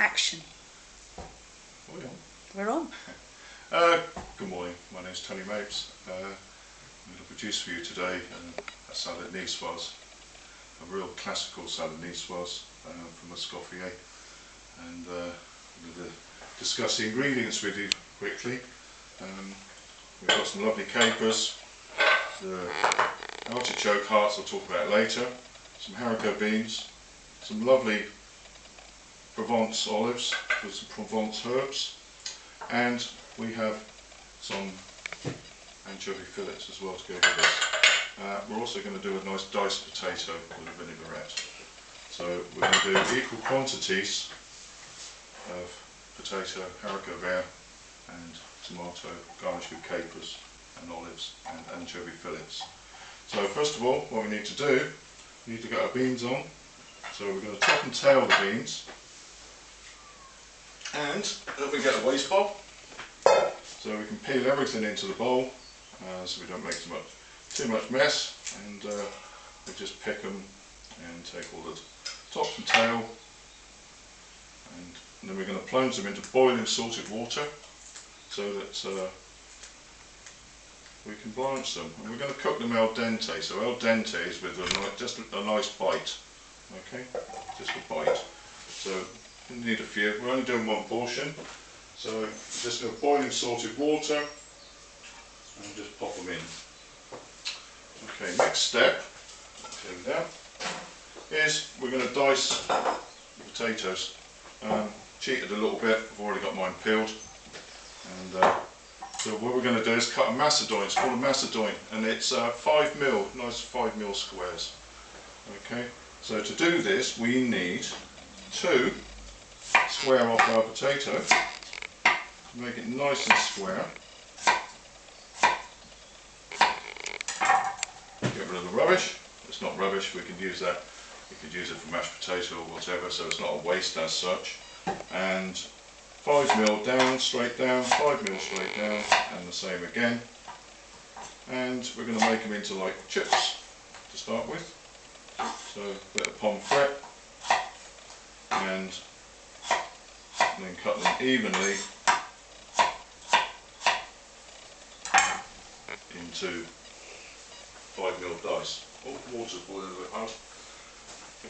Action. Are we on? We're on. Good morning, my name's Tony Mapes. I'm going to produce for you today a salad Niçoise, a real classical salad Niçoise from Escoffier, and I'm going to discuss the ingredients with you quickly. We've got some lovely capers, the artichoke hearts I'll talk about later, some haricot beans, some lovely Provence olives with some Provence herbs, and we have some anchovy fillets as well to go with this. We're also going to do a nice diced potato with a vinaigrette. So we're going to do equal quantities of potato, haricot vert and tomato garnished with capers and olives and anchovy fillets. So first of all, what we need to do, we need to get our beans on. So we're going to top and tail the beans, and then we get a waste bowl so we can peel everything into the bowl so we don't make too much mess, and we just pick them and take all the tops and tail, and then we're going to plunge them into boiling salted water so that we can blanch them, and we're going to cook them al dente. So al dente is with just a nice bite, okay, just a bite. So we need a few. We're only doing one portion, so just going to boiling salted water and just pop them in. Okay, next step, down, is we're going to dice the potatoes. Cheated a little bit, I've already got mine peeled, and so what we're going to do is cut a macédoine. It's called a macédoine, and it's 5mm, nice 5mm squares. Okay, so to do this we need to square off our potato, make it nice and square. Get rid of the rubbish. It's not rubbish, we can use that. We could use it for mashed potato or whatever, so it's not a waste as such. And 5mm down, straight down, 5mm straight down, and the same again. And we're going to make them into like chips to start with. So a bit of pomfret, and then cut them evenly into 5mm dice. Oh, water's boiling a bit hard.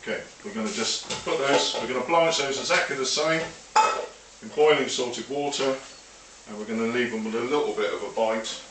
Okay, we're going to just put those, we're going to blanch those exactly the same in boiling salted water, and we're going to leave them with a little bit of a bite,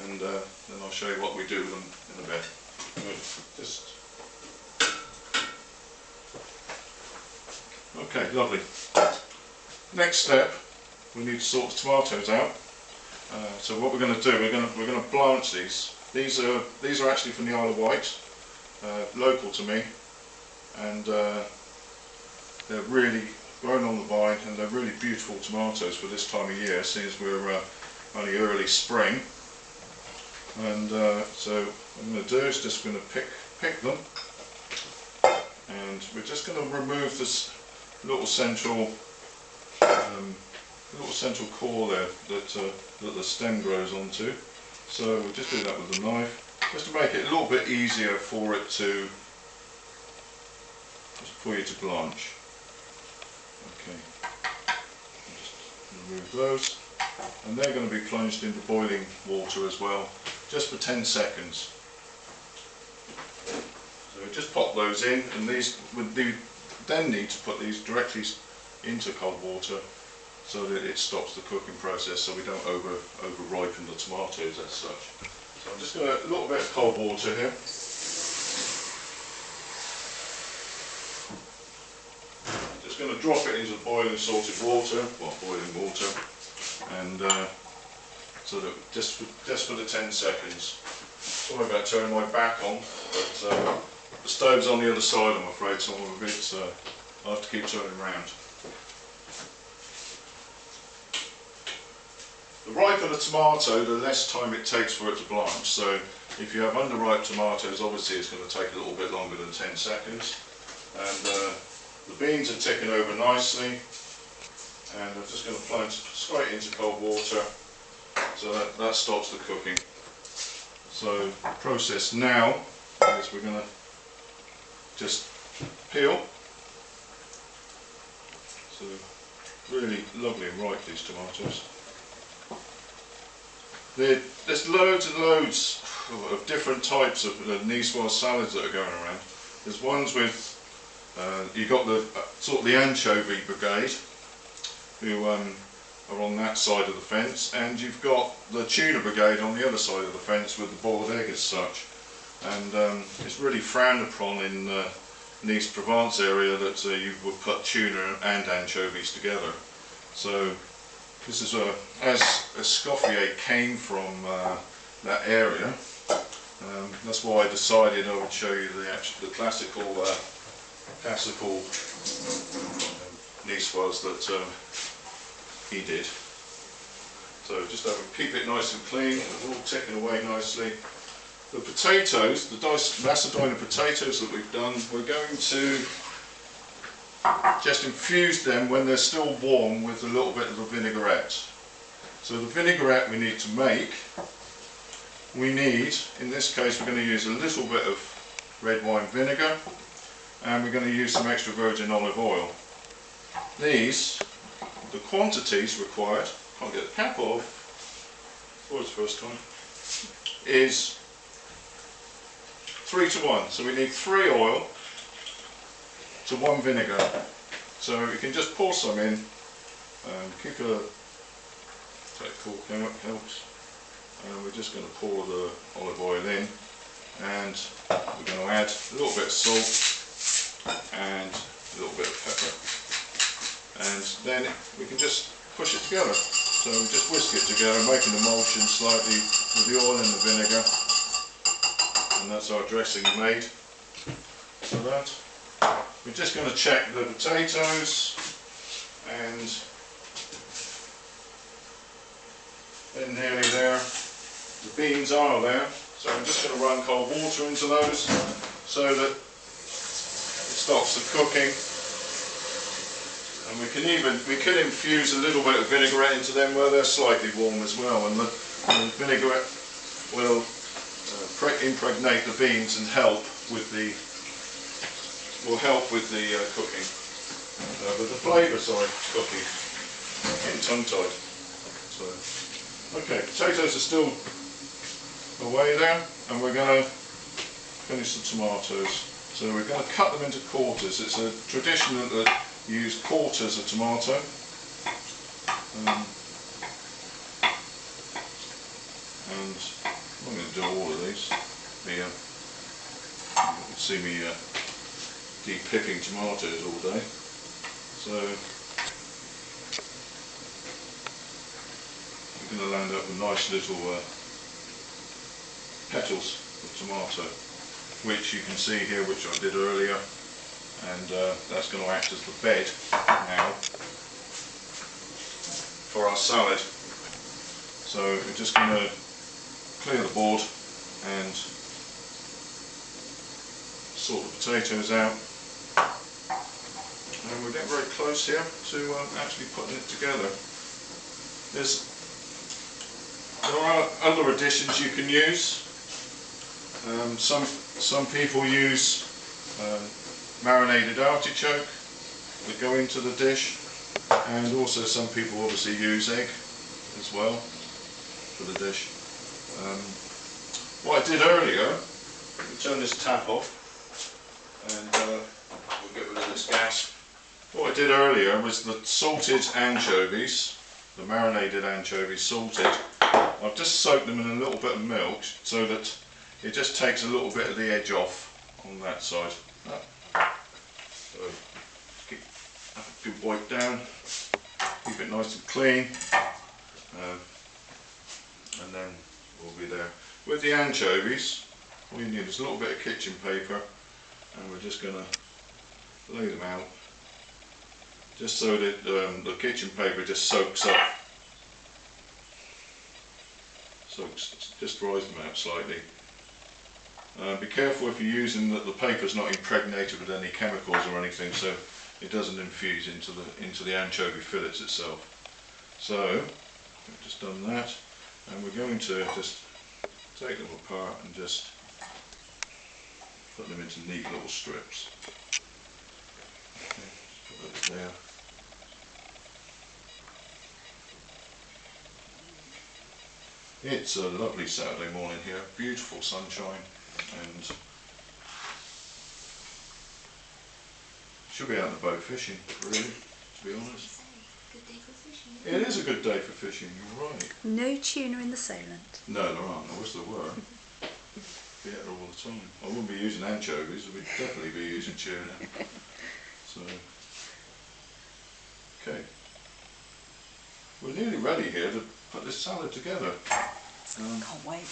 and then I'll show you what we do with them in a bit. Just okay, lovely. Next step, we need to sort the tomatoes out. So what we're going to do, we're going to blanch these. These are actually from the Isle of Wight, local to me, and they're really grown on the vine, and they're really beautiful tomatoes for this time of year, since we're only early spring. And so what I'm going to do is just going to pick them, and we're just going to remove this little central core there that the stem grows onto. So we'll just do that with a knife, just to make it a little bit easier for you to blanch. Okay, just remove those, and they're going to be plunged into boiling water as well, just for 10 seconds. So just pop those in, and these then need to put these directly into cold water so that it stops the cooking process, so we don't over ripen the tomatoes as such. So I'm just going to a little bit of cold water here. Just going to drop it into boiling salted water, well, boiling water, and so that just for the 10 seconds. Sorry about turning my back on, but the stove's on the other side, I'm afraid, so I'm a bit, I'll have to keep turning around. The riper the tomato, the less time it takes for it to blanch. So if you have underripe tomatoes, obviously it's going to take a little bit longer than 10 seconds. And the beans are ticking over nicely, and I'm just going to plunge straight into cold water, so that stops the cooking. So the process now is we're going to just peel. So So really lovely and ripe, these tomatoes. There's loads and loads of different types of Niçoise salads that are going around. There's ones with you've got the sort of the anchovy brigade, who are on that side of the fence, and you've got the tuna brigade on the other side of the fence with the boiled egg as such. And it's really frowned upon in Nice, Provence area that you would put tuna and anchovies together. So this is as Escoffier came from that area. That's why I decided I would show you the classical Niçoise that he did. So just keep it nice and clean, all ticking away nicely. The potatoes, the diced Macedonian potatoes that we've done, we're going to just infuse them when they're still warm with a little bit of the vinaigrette. So the vinaigrette we need to make, in this case we're going to use a little bit of red wine vinegar, and we're going to use some extra virgin olive oil. These, the quantities required, can't get the cap off, for the first time, is 3 to 1. So we need 3 oil to 1 vinegar. So you can just pour some in, keep a cork out, helps. And we're just going to pour the olive oil in, and we're going to add a little bit of salt and a little bit of pepper. And then we can just push it together. So we just whisk it together, making the emulsion slightly with the oil and the vinegar. And that's our dressing made for that. We're just going to check the potatoes, and they're nearly there. The beans are there, so I'm just going to run cold water into those so that it stops the cooking. And we could infuse a little bit of vinaigrette into them where they're slightly warm as well, and the vinaigrette will impregnate the beans and help with the cooking. But the flavour, cooking. Getting tongue-tied. So, okay, potatoes are still away there, and we're going to finish the tomatoes. So we're going to cut them into quarters. It's a tradition that you use quarters of tomato. And I'm going to do all of these. You can see me de-picking tomatoes all day. So we're going to land up with nice little petals of tomato, which you can see here, which I did earlier, and that's going to act as the bed now for our salad. So we're just going to clear the board and sort the potatoes out, and we're getting very close here to actually putting it together. There are other additions you can use. Some people use marinated artichoke that go into the dish, and also some people obviously use egg as well for the dish. What I did earlier, we'll turn this tap off and we'll get rid of this gas. What I did earlier was the salted anchovies, the marinated anchovies salted. I've just soaked them in a little bit of milk so that it just takes a little bit of the edge off on that side. So have a good wipe down, keep it nice and clean, and then we'll be there. With the anchovies, all you need is a little bit of kitchen paper, and we're just going to lay them out just so that the kitchen paper just soaks up. Just dries them out slightly. Be careful if you're using that the paper's not impregnated with any chemicals or anything, so it doesn't infuse into the anchovy fillets itself. So we've just done that, and we're going to just take them apart and just put them into neat little strips. Okay, put those there. It's a lovely Saturday morning here, beautiful sunshine, and should be out on the boat fishing, really, to be honest. Good day for fishing. It is a good day for fishing, you're right. No tuna in the Solent. No, there aren't. I wish there were. Be out there all the time. I wouldn't be using anchovies, I would definitely be using tuna. So, okay. We're nearly ready here to put this salad together. Can't wait.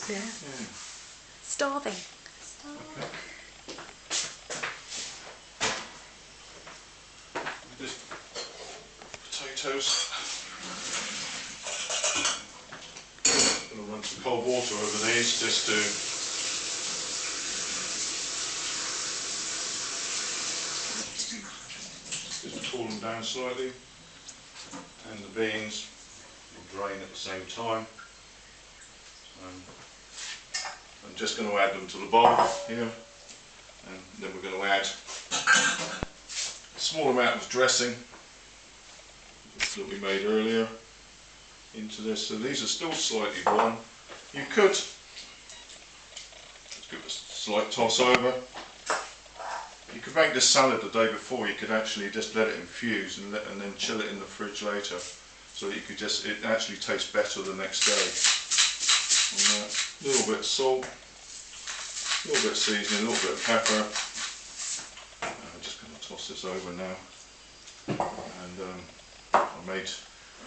Yeah. Yeah. Starving. Okay. This potatoes. I'm going to run some cold water over these just to cool them down slightly, and the beans will drain at the same time. I'm just going to add them to the bowl here, and then we're going to add a small amount of dressing that we made earlier into this. So these are still slightly warm. You could just give it a slight toss over. You could make this salad the day before. You could actually just let it infuse and then chill it in the fridge later, so that you could it actually tastes better the next day. A little bit of salt, a little bit of seasoning, a little bit of pepper. I'm just going to toss this over now. And I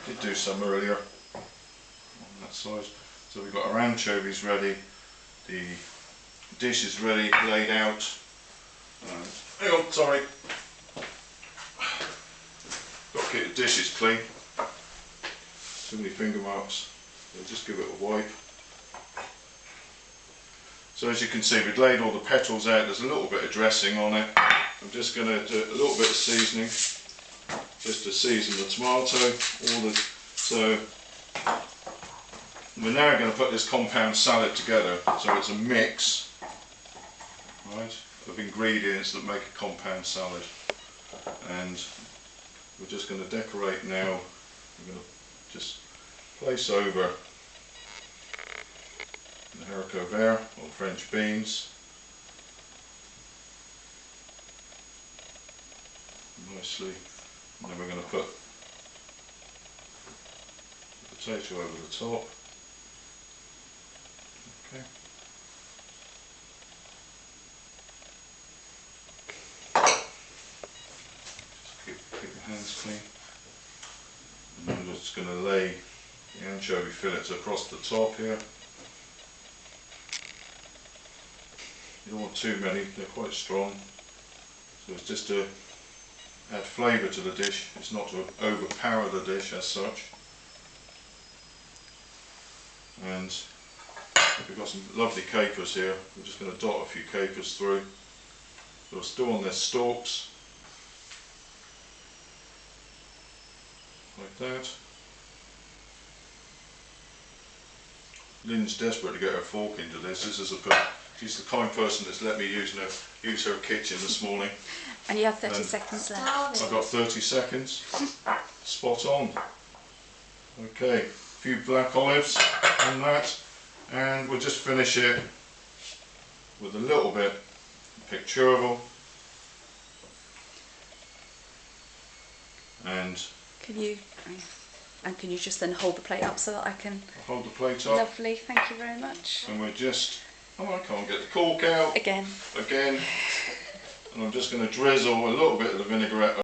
did do some earlier on that side. So we've got our anchovies ready, the dish is ready, laid out. Hang on, sorry. Got to keep the dishes clean. Too many finger marks. So just give it a wipe. So as you can see, we've laid all the petals out. There's a little bit of dressing on it. I'm just going to do a little bit of seasoning, just to season the tomato. So we're now going to put this compound salad together. So it's a mix, right, of ingredients that make a compound salad. And we're just going to decorate now. We're going to just place over the haricot vert or French beans nicely, and then we're going to put the potato over the top. Okay. Just keep your hands clean. And I'm just going to lay the anchovy fillets across the top here. You don't want too many, they're quite strong. So it's just to add flavour to the dish, it's not to overpower the dish as such. And we've got some lovely capers here, we're just going to dot a few capers through. So they're still on their stalks, like that. Lynn's desperate to get her fork into this. She's the kind person that's let me use her kitchen this morning. And you have 30 seconds left. I've got 30 seconds. Spot on. Okay, a few black olives on that, and we'll just finish it with a little bit of picked chervil. And can you just then hold the plate up so that I can... I'll hold the plate up. Lovely, thank you very much. And we're just... Oh, I can't get the cork out. Again. And I'm just going to drizzle a little bit of the vinaigrette